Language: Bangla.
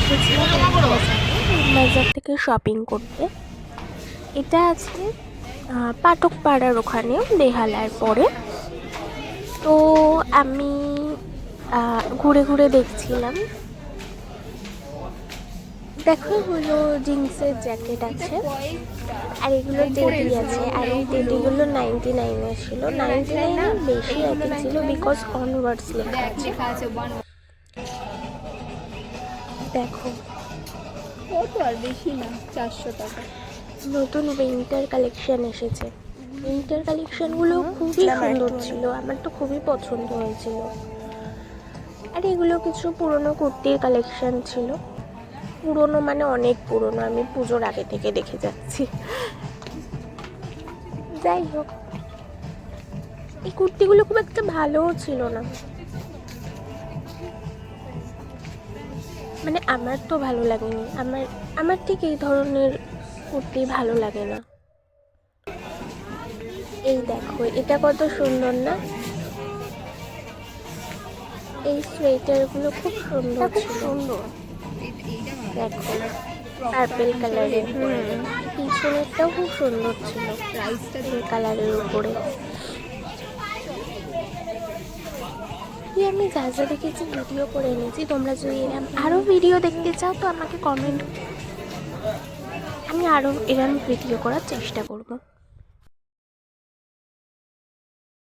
এসেছিলাম বাজার থেকে শপিং করতে। এটা আছে পাঠকপাড়ার ওখানে, বেহালার পরে। তো আমি ঘুরে ঘুরে দেখছিলাম। দেখো, এগুলো জিন্সের জ্যাকেট আছে, আর এগুলো টেডি আছে। আর এই টেডিগুলো 99 ছিল, 99 বেশি আর কি ছিল, বিকজ অনওয়ার্ডস লেখা আছে। দেখো, কত আর বেশি না, 400 টাকা। নতুন উইন্টার কালেকশন এসেছে। উইন্টার কালেকশনগুলো খুবই সুন্দর ছিল, আমার তো খুবই পছন্দ হয়েছিল। আর এগুলো কিছু পুরনো কুর্তির কালেকশন ছিল। পুরনো মানে অনেক পুরনো, আমি পুজোর আগে থেকে দেখে যাচ্ছি। যাই হোক, এই কুর্তিগুলো খুব একটা ভালোও ছিল না, মানে আমার তো ভালো লাগেনি। আমার ঠিক এই ধরনের কুর্তি ভালো লাগে না। এই দেখো, এটা কত সুন্দর না? এই সোয়েটারগুলো খুব সুন্দর ছিল। দেখো, পার্পেল কালারের, পিছনেরটাও খুব সুন্দর ছিল, এই কালারের উপরে। আমি যা যা দেখেছি ভিডিও করে এনেছি। তোমরা যদি আরও ভিডিও দেখতে চাও তো আমাকে কমেন্ট, আমি আরও এরম ভিডিও করার চেষ্টা করব।